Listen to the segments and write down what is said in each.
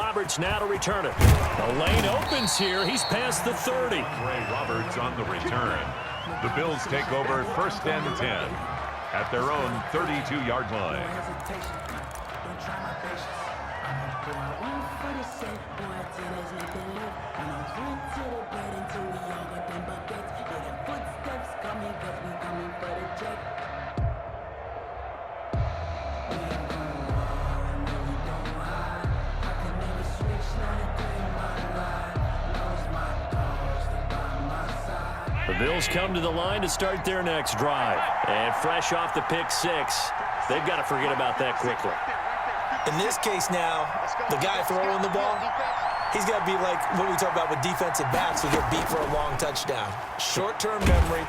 Roberts now to return it. The lane opens here. He's past the 30. Ray Roberts on the return. The Bills take over 1st and 10 at their own 32-yard line. The Bills come to the line to start their next drive. And fresh off the pick six, they've got to forget about that quickly. In this case now, the guy throwing the ball, he's got to be like what we talk about with defensive backs who get beat for a long touchdown. Short-term memory,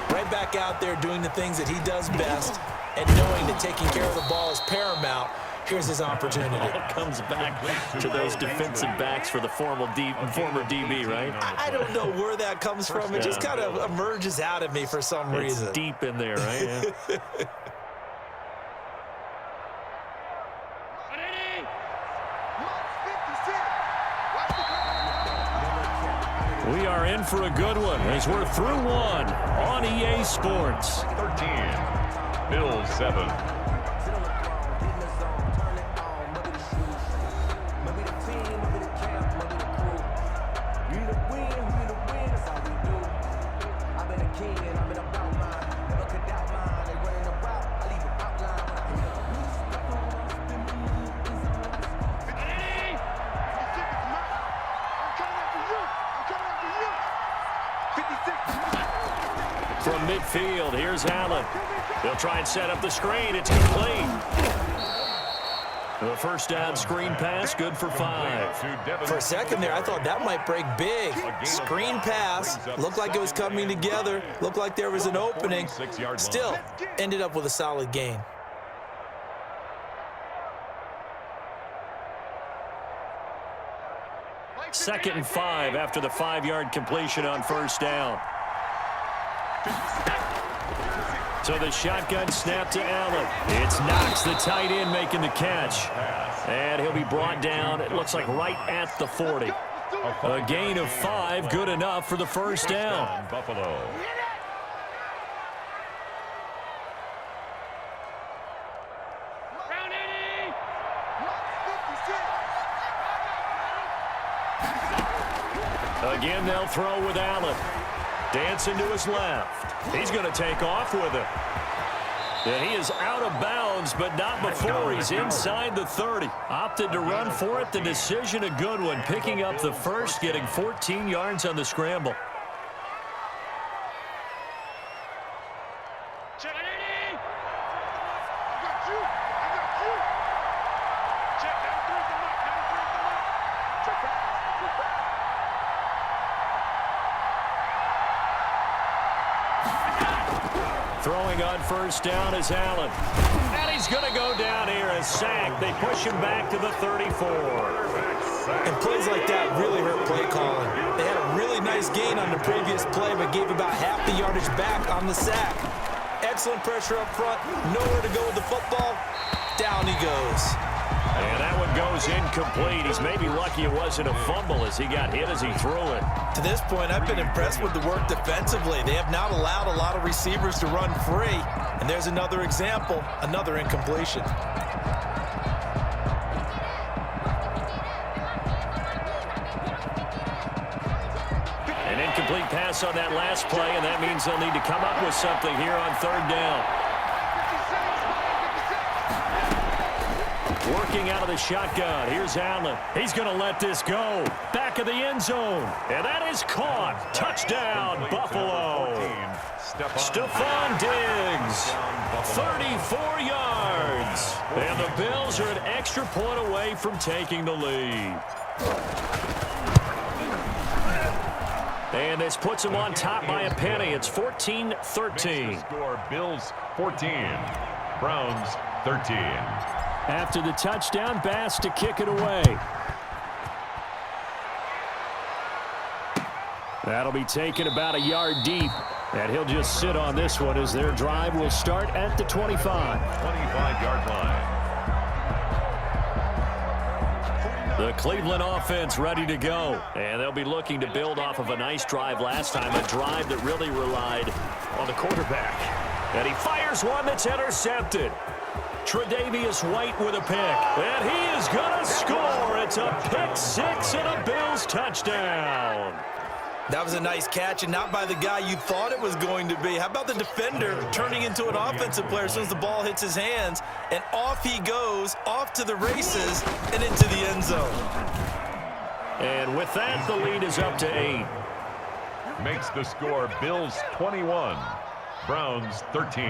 right back out there doing the things that he does best, and knowing that taking care of the ball is paramount. Here's his opportunity. It comes back to those defensive backs for the former DB, right? I don't know where that comes from. It just kind of emerges out of me for some reason. It's deep in there, right? Yeah. We are in for a good one as we're through one on EA Sports. 13, Bills 7. From midfield, here's Allen. They'll try and set up the screen. It's complete. The first down screen pass, good for 5. For a second there, I thought that might break big. Screen pass, looked like it was coming together, looked like there was an opening. Still, ended up with a solid gain. Second and 5 after the 5-yard completion on first down. So the shotgun snap to Allen. It's Knox, the tight end, making the catch. And he'll be brought down, it looks like right at the 40. A gain of 5, good enough for the first down. Buffalo. Again, they'll throw with Allen. Dancing to his left. He's going to take off with it. And he is out of bounds, but not before he's inside the 30. Opted to run for it. The decision a good one. Picking up the first, getting 14 yards on the scramble. Throwing on first down is Allen. And he's going to go down here and sack. They push him back to the 34. And plays like that really hurt play calling. They had a really nice gain on the previous play, but gave about half the yardage back on the sack. Excellent pressure up front. Nowhere to go with the football. Down he goes. And that one goes incomplete. He's maybe lucky it wasn't a fumble as he got hit as he threw it. To this point, I've been impressed with the work defensively. They have not allowed a lot of receivers to run free. And there's another example, another incompletion. An incomplete pass on that last play, and that means they'll need to come up with something here on third down. Working out of the shotgun. Here's Allen. He's going to let this go. Back of the end zone. And that is caught. Touchdown, Buffalo. Stephon Diggs. 34 yards. And the Bills are an extra point away from taking the lead. And this puts them on top by a penny. It's 14-13. Score Bills 14, Browns 13. After the touchdown, Bass to kick it away. That'll be taken about a yard deep. And he'll just sit on this one as their drive will start at the 25. 25-yard line. The Cleveland offense ready to go. And they'll be looking to build off of a nice drive last time, a drive that really relied on the quarterback. And he fires one that's intercepted. Tre'Davious White with a pick. And he is going to score. It's a pick six and a Bills touchdown. That was a nice catch, and not by the guy you thought it was going to be. How about the defender turning into an offensive player as soon as the ball hits his hands, and off he goes, off to the races, and into the end zone. And with that, the lead is up to 8. Makes the score Bills 21, Browns 13.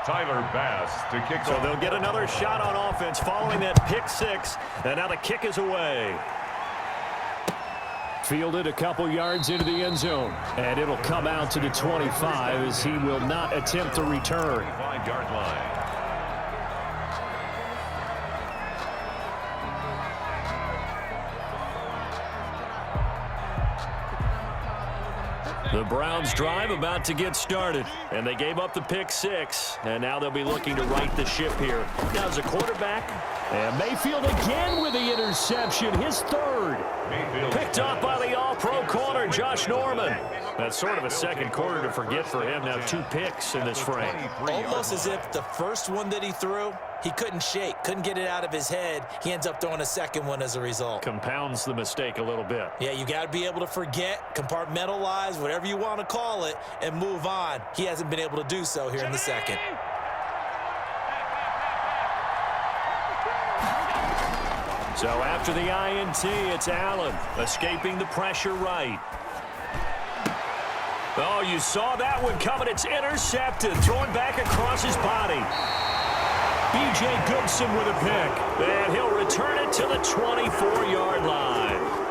Tyler Bass to kick. So they'll get another shot on offense following that pick six, and now the kick is away. Fielded a couple yards into the end zone, and it'll come out to the 25 as he will not attempt to return. 25-yard line. The Browns drive about to get started, and they gave up the pick six, and now they'll be looking to right the ship here. Now as a quarterback, and Mayfield again with the interception, his third. Picked off by the all-pro corner, Josh Norman. That's sort of a second quarter to forget for him. Now 2 picks in this frame. Almost as if the first one that he threw, he couldn't shake, couldn't get it out of his head. He ends up throwing a second one as a result. Compounds the mistake a little bit. Yeah, you got to be able to forget, compartmentalize, whatever you want to call it, and move on. He hasn't been able to do so here in the second. So after the INT, it's Allen escaping the pressure right. Oh, you saw that one coming. It's intercepted. Throwing back across his body. B.J. Goodson with a pick. And he'll return it to the 24-yard line.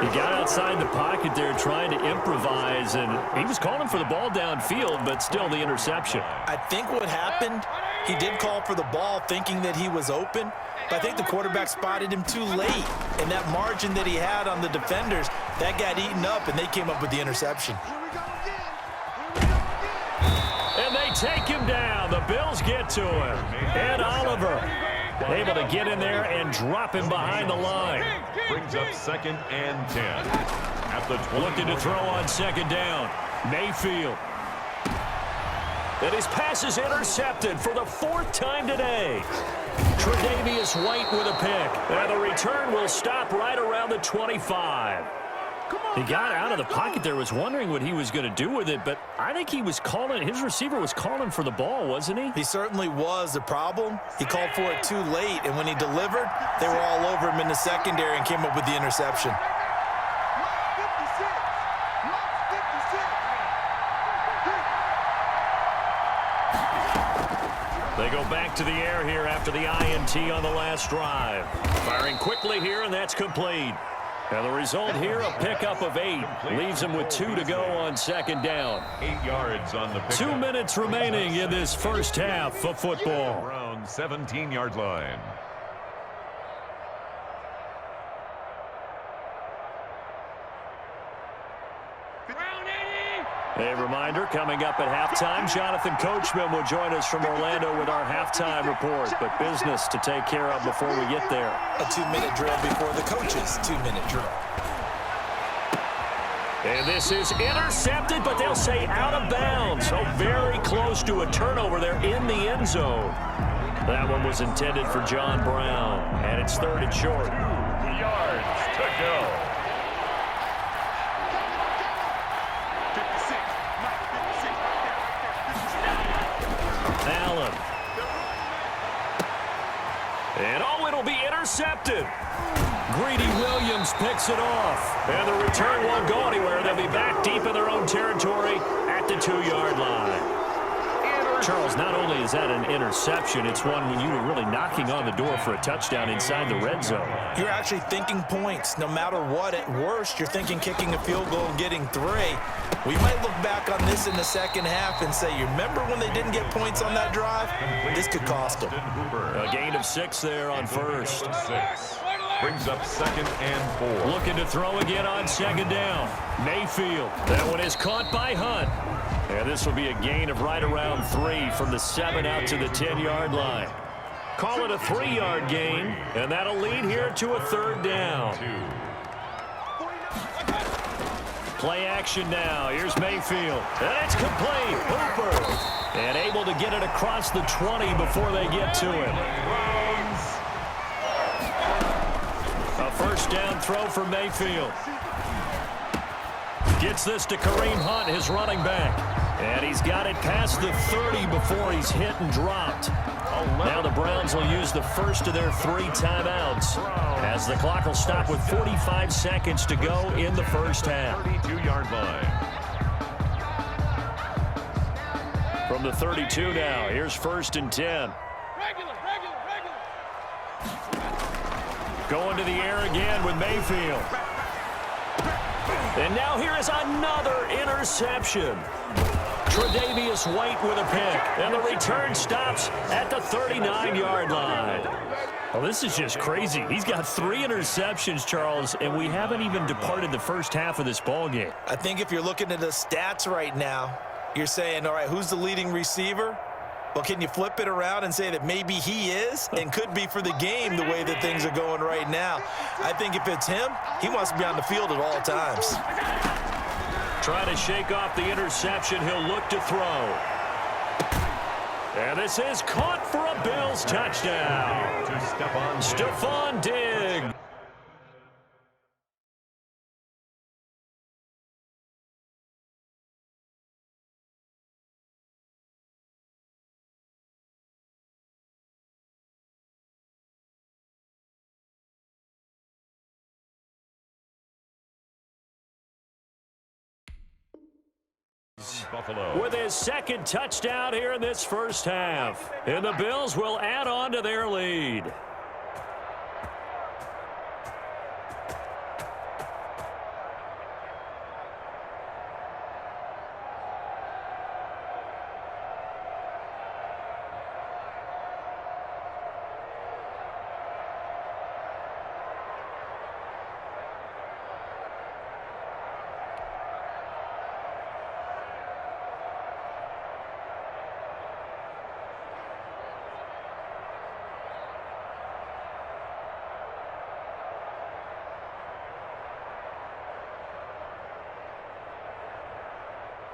He got outside the pocket there trying to improvise, and he was calling for the ball downfield, but still the interception. I think what happened, he did call for the ball thinking that he was open, but I think the quarterback spotted him too late. And that margin that he had on the defenders, that got eaten up, and they came up with the interception. And they take him down. The Bills get to him. And Oliver able to get in there and drop him behind the line. Brings up 2nd and 10. At the 20. Looking to throw on 2nd down. Mayfield. And his pass is intercepted for the 4th time today. Tre'Davious White with a pick. And the return will stop right around the 25. He got out of the pocket there, was wondering what he was going to do with it, but I think he was calling, his receiver was calling for the ball, wasn't he? He certainly was. The problem, he called for it too late, and when he delivered, they were all over him in the secondary and came up with the interception. They go back to the air here after the INT on the last drive. Firing quickly here, and that's complete. And the result here, a pickup of 8. Leaves him with 2 to go on 2nd down. 8 yards on the pickup. 2 minutes remaining in this first half of football. Around 17-yard line. A reminder, coming up at halftime, Jonathan Coachman will join us from Orlando with our halftime report. But business to take care of before we get there. A 2-minute drill before the coach's 2-minute drill. And this is intercepted, but they'll say out of bounds. So very close to a turnover there in the end zone. That one was intended for John Brown. And it's 3rd and short. 2 yards to go. Allen. And oh, it'll be intercepted. Greedy Williams picks it off. And the return won't go anywhere. They'll be back deep in their own territory at the 2-yard line. Charles, not only is that an interception, it's one when you were really knocking on the door for a touchdown inside the red zone. You're actually thinking points. No matter what, at worst, you're thinking kicking a field goal and getting 3. We might look back on this in the second half and say, you remember when they didn't get points on that drive? This could cost them. A gain of 6 there on first. 6. Brings up 2nd and 4. Looking to throw again on 2nd down. Mayfield. That one is caught by Hunt. And this will be a gain of right around 3 from the 7 out to the 10-yard line. Call it a 3-yard gain, and that'll lead here to a 3rd down. Play action now. Here's Mayfield. And it's complete. Hooper. And able to get it across the 20 before they get to him. A 1st down throw for Mayfield. Gets this to Kareem Hunt, his running back. And he's got it past the 30 before he's hit and dropped. Now the Browns will use the first of their 3 timeouts as the clock will stop with 45 seconds to go in the 1st half. 32-yard line. From the 32 now, here's 1st and 10. Going to the air again with Mayfield. And now here is another interception. Tre'Davious White with a pick, and the return stops at the 39-yard line. Well, this is just crazy. He's got 3 interceptions, Charles, and we haven't even departed the 1st half of this ballgame. I think if you're looking at the stats right now, you're saying, all right, who's the leading receiver? Well, can you flip it around and say that maybe he is and could be for the game the way that things are going right now? I think if it's him, he wants to be on the field at all times. Trying to shake off the interception. He'll look to throw. And this is caught for a Bills touchdown. Stephon Diggs. Buffalo. With his 2nd touchdown here in this 1st half. And the Bills will add on to their lead.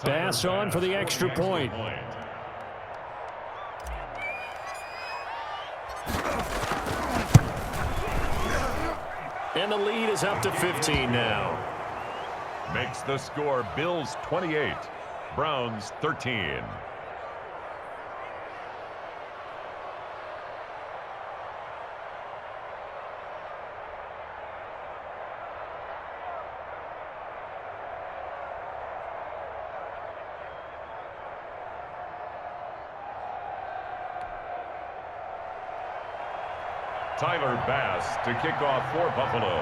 Pass on for the extra point. And the lead is up to 15 now. Makes the score Bills 28, Browns 13. Tyler Bass to kick off for Buffalo.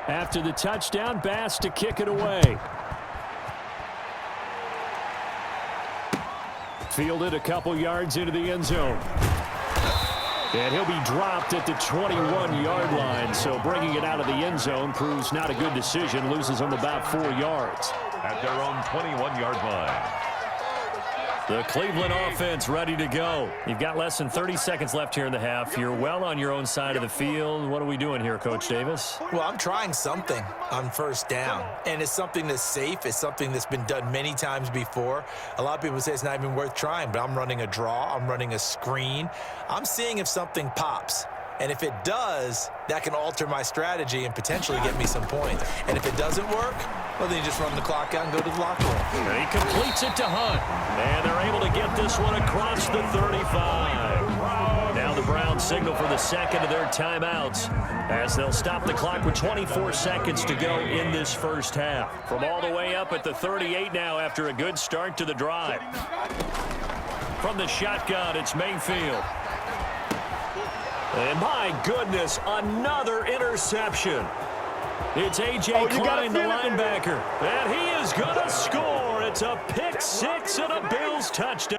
After the touchdown, Bass to kick it away. Fielded a couple yards into the end zone. And he'll be dropped at the 21-yard line, so bringing it out of the end zone proves not a good decision. Loses him about 4 yards. At their own 21-yard line. The Cleveland offense ready to go. You've got less than 30 seconds left here in the half. You're well on your own side of the field. What are we doing here, Coach Davis? Well, I'm trying something on 1st down, and it's something that's safe. It's something that's been done many times before. A lot of people say it's not even worth trying, but I'm running a draw. I'm running a screen. I'm seeing if something pops. And if it does, that can alter my strategy and potentially get me some points. And if it doesn't work, well, then you just run the clock out and go to the locker room. And he completes it to Hunt. And they're able to get this one across the 35. Now the Browns signal for the 2nd of their timeouts as they'll stop the clock with 24 seconds to go in this 1st half. From all the way up at the 38 now after a good start to the drive. From the shotgun, it's Mayfield. And my goodness, another interception. It's A.J. Klein, the linebacker. And he is going to score. It's a pick 6 and a Bills touchdown.